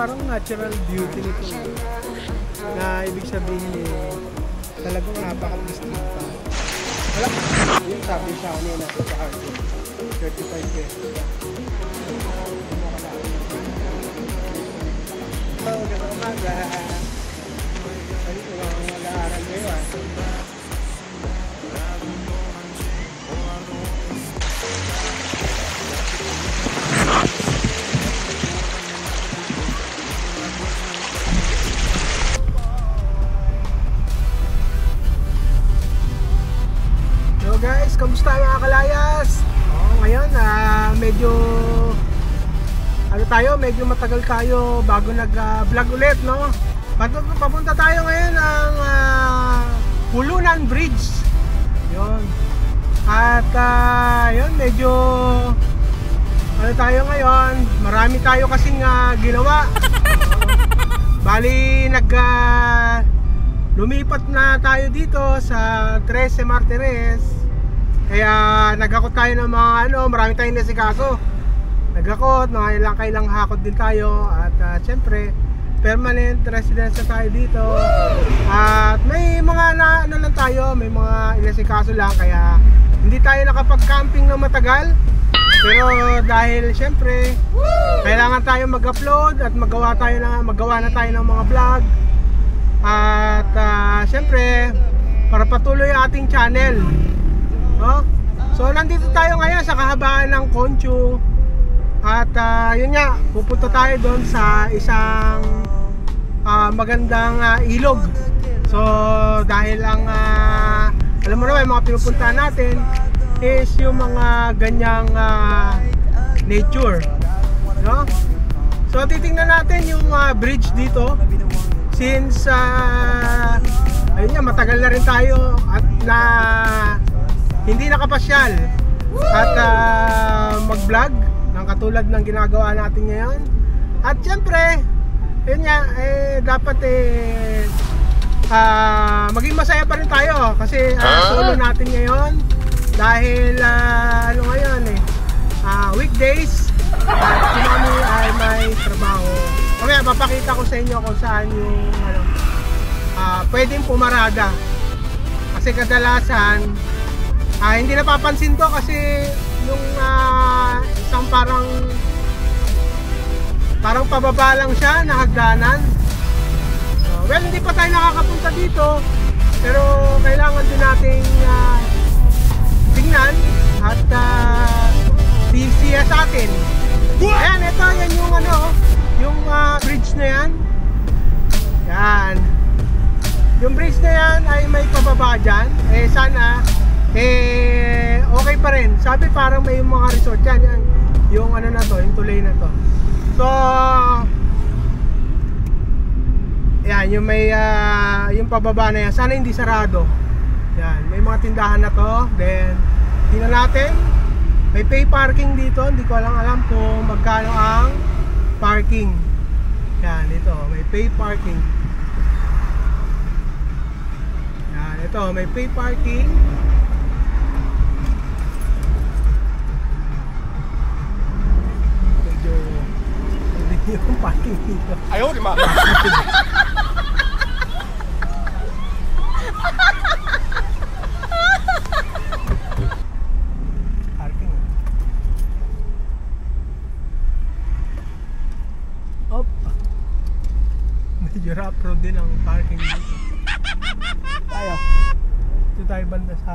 parang natural beauty nito. Na ibig sabihin eh, talagang napaka-distinta. Wala, yung sabi sa kanina sa Arco, 35 pesos. So, ganda umaga. Ayun ko lang mag-aaral ngayon. Guys, kamusta mga kalayas? Ngayon, medyo matagal tayo bago nag-vlog ulit, no? Papunta tayo ngayon ng Pulunan Bridge. Yun. At yun, medyo tayo ngayon, marami tayo kasing ginawa. Bali, lumipat na tayo dito sa 13 Martires. Kaya nagakot tayo ng mga marami tayong nasikaso. Nagakot, mga ilang hakot din tayo. At syempre, permanent residence na tayo dito. At may mga lang tayo, may mga inasikaso lang. Kaya hindi tayo nakapag-camping na matagal. Pero dahil syempre, kailangan tayo mag-upload at magawa na tayo ng mga vlog. At syempre, para patuloy ang ating channel, no? So nandito tayo ngayon sa kahabaan ng Conchu. At yun nga, pupunta tayo doon sa isang magandang ilog. So dahil ang alam mo naman, yung mga pinupuntahan natin is yung mga ganyang nature, no? So titingnan natin yung bridge dito. Since ayun nga, matagal na rin tayo at hindi nakapasyal at mag-vlog ng katulad ng ginagawa natin ngayon. At syempre, yun nga, dapat maging masaya pa rin tayo kasi solo natin ngayon dahil ngayon weekdays at si Mami ay may trabaho. Mamaya papakita ko sa inyo kung saan yung pwedeng pumarada. Kasi kadalasan hindi napapansin to kasi yung isang parang pababa lang siya na hagdanan. Well, hindi pa tayo nakakapunta dito, pero kailangan din nating tingnan at siya sa atin. Ayan, ito yan yung bridge na yan. Yan. Yung bridge na yan ay may pababa dyan. Sana okay pa rin. Sabi parang may mga resort yan. Yung na to, yung tulay na to. So yan, yung may yung pababa na yan, sana hindi sarado. Yan, may mga tindahan na to. Then tingnan natin, may pay parking dito. Hindi ko alam kung magkano ang parking. Yan, ito, may pay parking. Yan, ito, may pay parking. Medyo hindi yung parking dito. Ayaw, di ma. Medyo rough road din ang parking dito. Dito tayo banda sa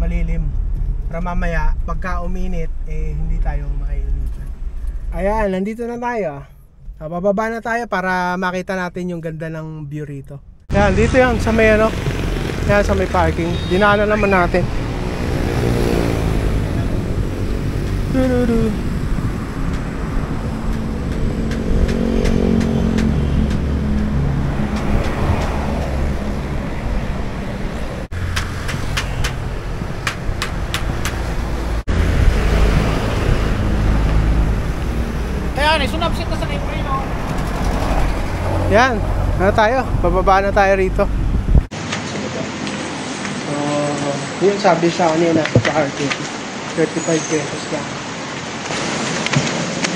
malilim para mamaya pagka uminit hindi tayo makainitan. Ayan, nandito na tayo. Bababa na tayo para makita natin yung ganda ng view rito. Ayan, dito yan sa may yan sa may parking. Dinaanan naman natin. Sunabsit na sa libre, no? Yan, tayo, bababa na tayo rito. Yun sabi sa kanina sa RT, 35 pesos lang.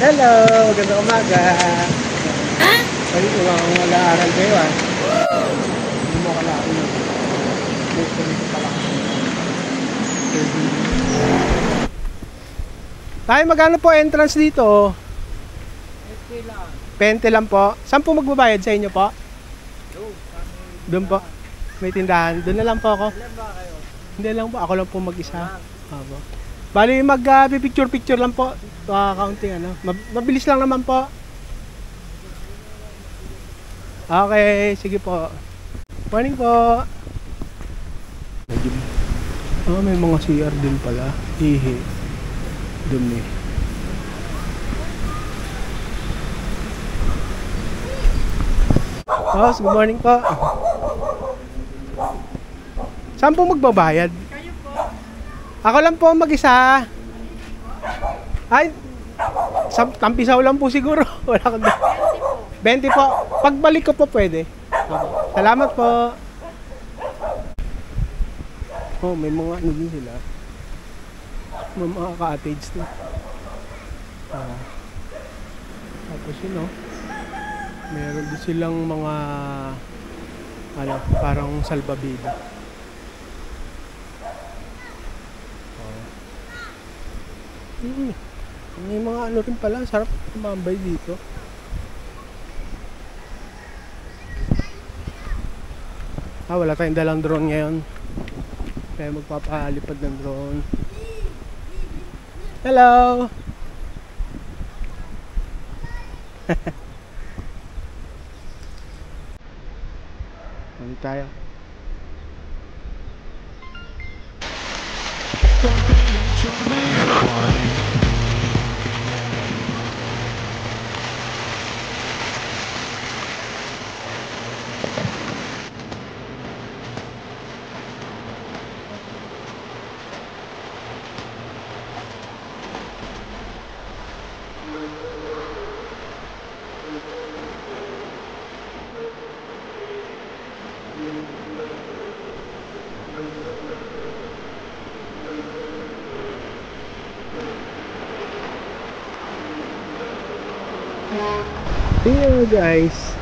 Hello, magandang umaga. Ay, mag-aaral kayo ah. Hindi mo kailangan yun. Dito pala. Tayo, magkano po entrance dito? 20 lang po. Saan po magbabayad sa inyo po? Doon po. May tindahan. Doon na lang po ako. Hindi lang po. Ako lang po mag-isa. Opo. Bali mag-picture-picture lang po. Counting ano. Mabilis lang naman po. Okay, sige po. Morning po. May mga CR din pala. Ihi. Dumi. Boss, good morning po. Saan po magbabayad? Kayo po. Ako lang po mag-isa. Ay, Tampisaw lang po siguro. Wala kang 20 po. Pagbalik ko po pwede. Salamat po. Oh, may mga ano din sila. May mga cottage na. Tapos yun, oh. Meron din silang mga ano, parang salbabida. May mga ano rin pala, sarap tumambay dito. Wala tayong dalang drone ngayon. Kaya magpapalipad ng drone. Hello! Ano tayo? Tingnan guys,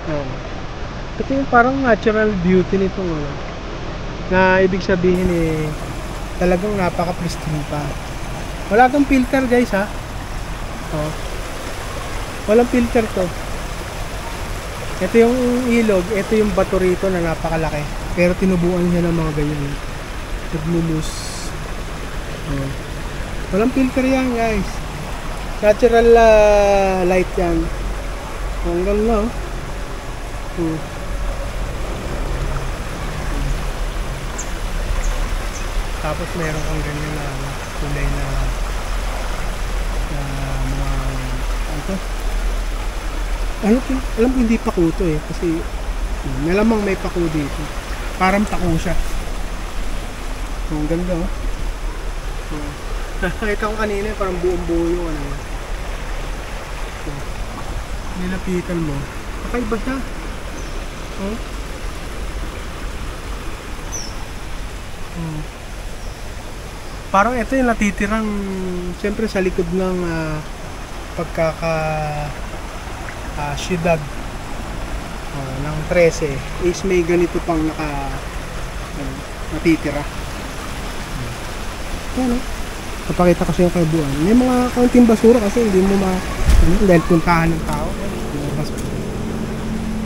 ito yung parang natural beauty nitong ano, na ibig sabihin talagang napaka-pristine pa. Wala tong filter guys ha. Walang filter to. Ito yung ilog, ito yung bato rito na napakalaki. Pero tinubuan niya ng mga ganyan. Nagmumus. Walang filter yan guys. Natural light yan. Hanggang na Tapos meron kang ganyan na kulay na mga alam ko hindi pako to kasi malamang may pako dito. Parang pako siya. Ang ganda Nakita ko kanina parang buong buo yung ano. Nilapitan mo, kakaiba siya. Parang ito yung natitirang siyempre sa likod ng syudad ng 13 is may ganito pang natitira. Papakita ko sa iyo kaibuan. May mga kaunting basura kasi hindi mo dahil puntahan ng tao.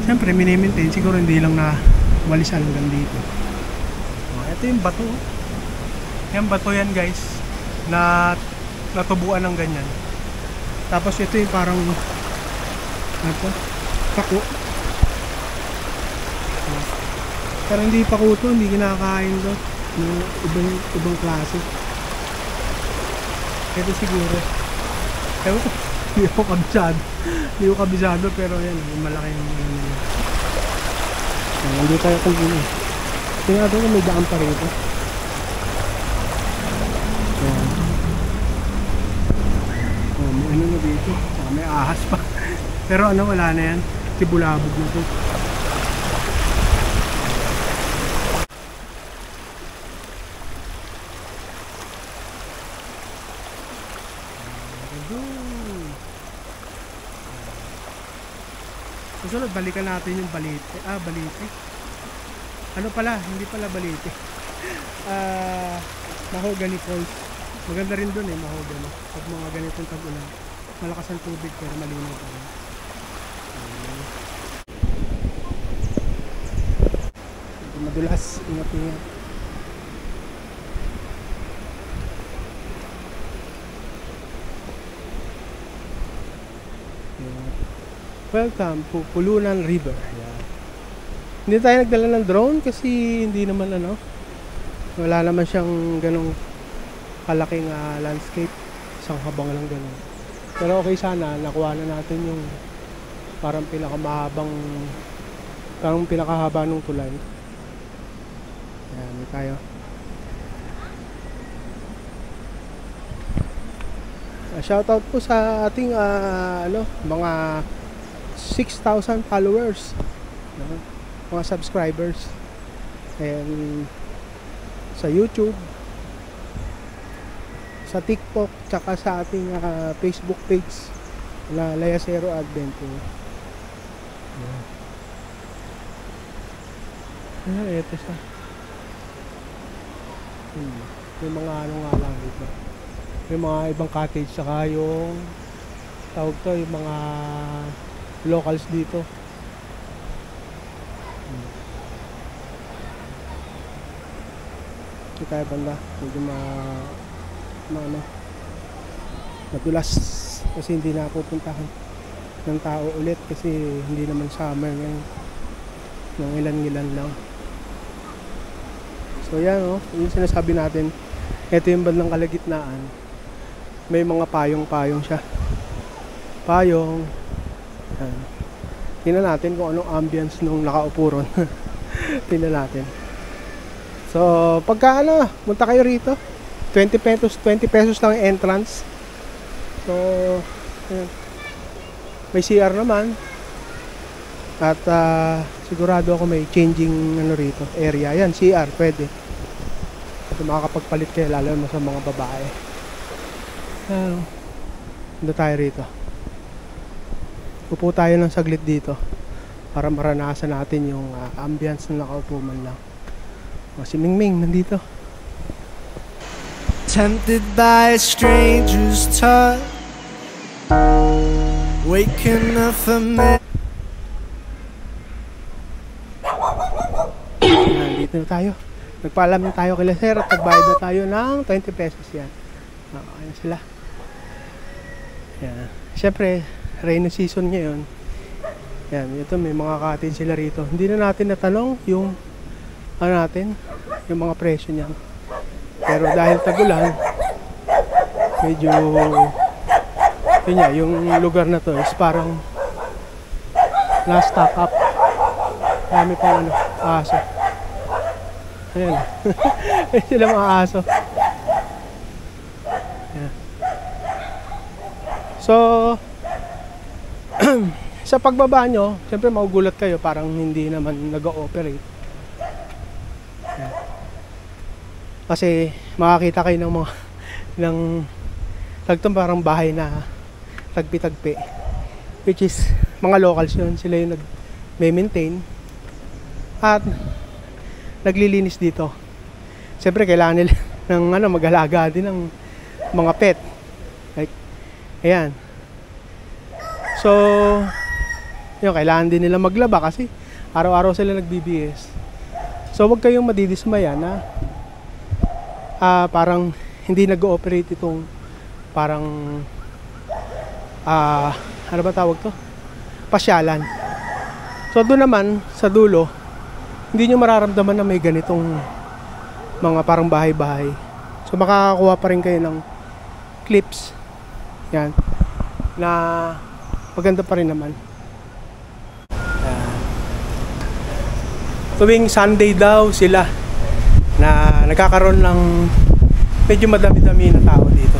Siyempre mini-maintain, siguro hindi lang na walisan hanggang dito. Ito yung bato. Yung bato yan guys, na natubuan ng ganyan. Tapos ito yung parang pako. Pero hindi pako to, hindi kinakain to. Ibang klase. Ito siguro. Ewan ko. Hindi ko kabisado pero yan, malaki yung hindi tayo kung yun tingnan natin kung may daan pa rito. May ano na dito, may ahas pa. Pero ano, wala na yan, tibulabog na to. Susunod, balikan natin yung Balite. Balite. Ano pala, hindi pala Balite. Mahogany Falls. Maganda rin dun Mahogany. Pag mga ganitong tag-ulan, malakas ang tubig pero malinaw pa rin. Madulas, ingat-ingat. Welcome to Pulunan River. Yan. Hindi tayo nagdala ng drone kasi hindi naman wala naman siyang ganong kalaking landscape, isang habang lang ganun. Pero okay, sana nakuha na natin yung parang pinakahaba ng tulay. Ayan, may tayo. Shoutout po sa ating mga 6,000 followers, mga subscribers, and sa YouTube, sa TikTok, tsaka sa ating Facebook page na Layasero Adventure. Ito siya. May mga nga lang dito. May mga ibang cottage, saka yung tawag to, yung mga locals dito. Ito tayo banda, medyo madulas kasi hindi na pupuntahan ng tao ulit kasi hindi naman summer ngayon, ng ilan-ilan lang. So yan yung sinasabi natin, ito yung bandang kalagitnaan, may mga payong siya, payong. Yan. Tingnan natin kung anong ambience nung nakaupo ron. Tingnan natin. So pagka punta kayo rito, 20 pesos lang yung entrance. So ayan. May CR naman. At sigurado ako may changing rito, area. Yan, CR, pwede. At makakapagpalit kayo, lalo na sa mga babae. Punta tayo rito. Upo tayo ng saglit dito para maranasan natin yung ambience na nakaupo man lang. Si Mingming nandito. Tempted by a stranger's touch, waking up from it. Dito na tayo. Nagpaalam na tayo kay Sir at nagbayad na tayo ng 20 pesos yan. Ayan sila. Yan. Siyempre, rainy season ngayon. Yan, ito may mga cottage sila rito. Hindi na natin natanong yung yung mga presyo niyan. Pero dahil tagulan, medyo yung lugar na to is parang na-stock up. Dami pang aso. Ayan. Ayan sila mga aso. Ayan. So sa pagbaba nyo, siyempre magugulat kayo, parang hindi naman nag-ooperate. Kasi makakita kayo ng parang bahay na tagpi-tagpi, which is mga locals yun. Sila yung nag-maintain at naglilinis dito. Siyempre kailangan nila ng mag-alaga din ng mga pet, like ayan. So yun, kailangan din nila maglaba kasi araw-araw sila nagbibihis. So wag kayong madidismaya na parang hindi nag-ooperate itong parang ano ba tawag to? Pasyalan. So doon naman sa dulo, hindi nyo mararamdaman na may ganitong mga parang bahay-bahay. So makakakuha pa rin kayo ng clips. Yan. Na maganda pa rin naman. Tuwing Sunday daw sila na nagkakaroon ng medyo madami-dami na tao dito.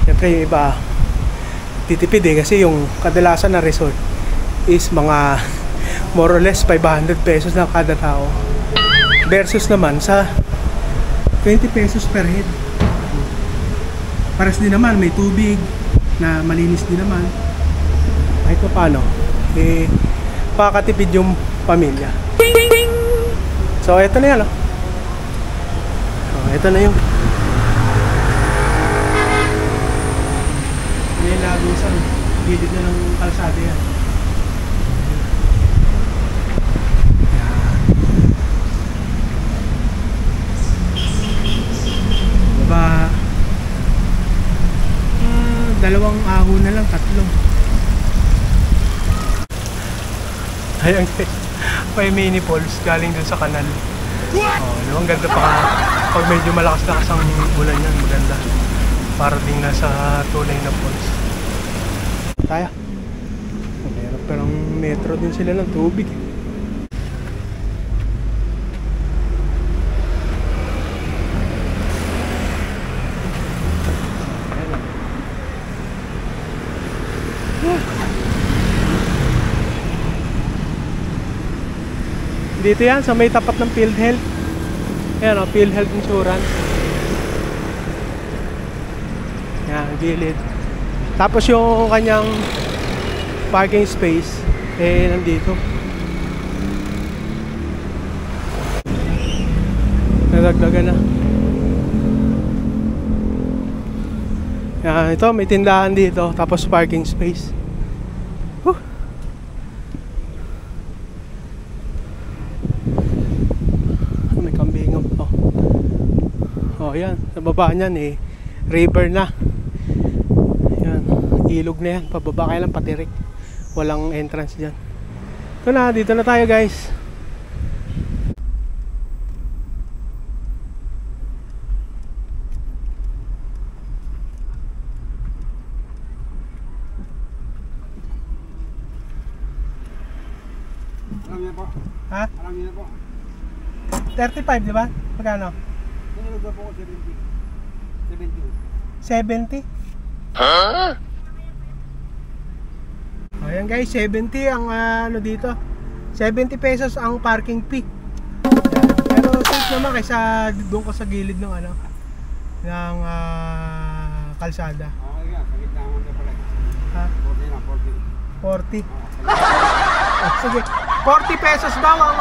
Siyempre yung iba titipid kasi yung kadalasan na resort is mga more or less 500 pesos na kada tao versus naman sa 20 pesos per head. Pares din naman, may tubig na malinis din naman. Kahit pa paano pakatipid yung pamilya. So ito na yan, oh. So ito na yung may lagusan, gilid na ng kalsada yan. Diba, dalawang aho na lang, tatlo. Ayan guys, may mini falls galing dun sa kanal. Oh, ang ganda pa pag medyo malakas-lakas ang ulan yan, maganda. Para ding nasa tunay na falls. Tayo. Meron parang metro din sila ng tubig. Dito yan, sa may tapat ng PhilHealth. Ayan o, PhilHealth Insurance. Yan, gilid. Tapos yung kanyang parking space, eh, nandito. Nadagdagan na. Yan, ito, may tindahan dito. Tapos parking space. Ayan, sa baba niyan eh, river na. Ayan, ilog na yan, pababa kaya lang patirik. Walang entrance dyan. Ito na, dito na tayo guys. Alam niyo po? Ha? Alam niyo po? 35 di ba? Magkano? Nilagay po ko 70. 70? Huh? Ayan guys, 70 ang ano dito. 70 pesos ang parking fee. Ayan. Pero safe naman kaysa doon ka sa gilid ng ano ng kalsada. Okay nga, sa gitna mo na pala. Ha? 40 na, 40. 40. Oh, sige. 40 pesos daw ang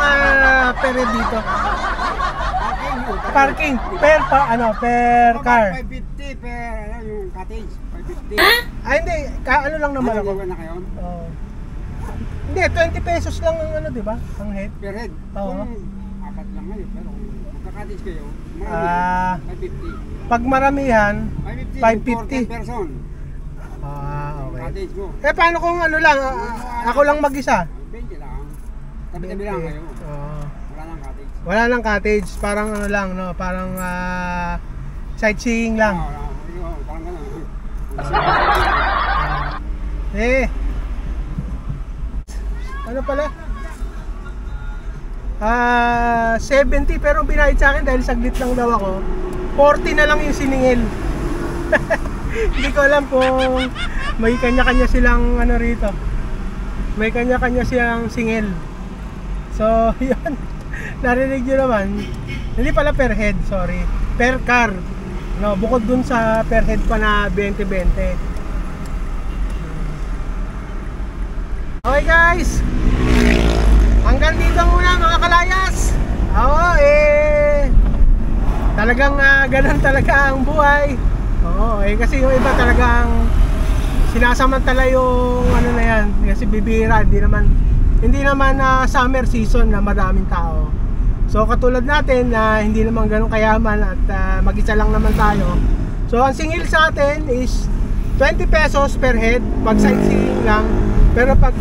per dito. Parking per per car. 550 per yung cottage, 550. Ay hindi, ano lang naman ako. Na kayo? Oh. Hindi, 20 pesos lang ang ano, 'di ba? Ang head. Per head. Oo. Kung apat lang ngayon, pero kung magka-cottage kayo, marami. 550. Pag maramihan, 550. 550 per person. Okay. Cottage mo. Eh paano kung ano lang, ako lang mag-isa? 20 lang. Tabi-tabi lang kayo. Wala nang cottage. Wala nang cottage, parang ano lang, no? Parang sightseeing lang. Parang gano'n. Ano pala? 70 pero binayad sa akin dahil saglit lang daw ako. 40 na lang yung siningil. Hindi ko alam kung may kanya-kanya silang ano rito. May kanya-kanya silang singil. So, yun. Narinig nyo naman. Hindi pala per head, sorry. Per car. No, bukod dun sa per head pa na 20-20. Okay guys. Hanggang dito muna mga kalayas. Oo, talagang ganun talaga ang buhay. Oo, kasi yung iba talagang sinasamantala yung ano na yan. Kasi bibira, hindi naman summer season na maraming tao. So katulad natin na hindi naman ganun kayaman at mag-isa lang naman tayo. So ang singil sa atin is 20 pesos per head pag sightseeing lang. Pero pag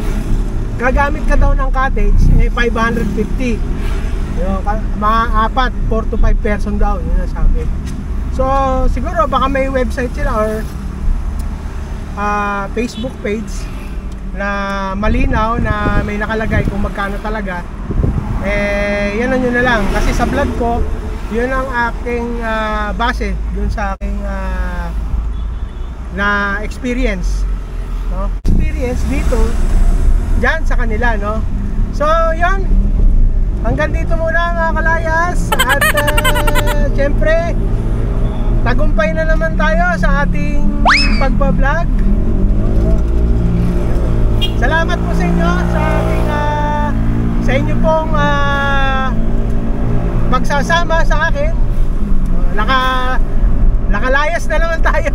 gagamit ka daw ng cottage, 550. Mga apat, 4 to 5 person daw, yun ang sabi. So siguro baka may website sila or Facebook page na malinaw na may nakalagay kung magkano talaga. Yan nyo na lang kasi sa vlog ko yun ang aking base dun sa aking na experience, no? Experience dito dyan sa kanila, no? So yun, hanggang dito muna mga kalayas. At syempre tagumpay na naman tayo sa ating pagbablog. Salamat po sa inyo sa ating sa inyo pong magsasama sa akin. Nakalayas na naman tayo.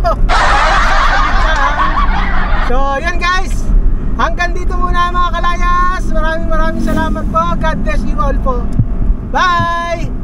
So yan guys, hanggang dito muna mga kalayas. Maraming salamat po. God bless you all po. Bye!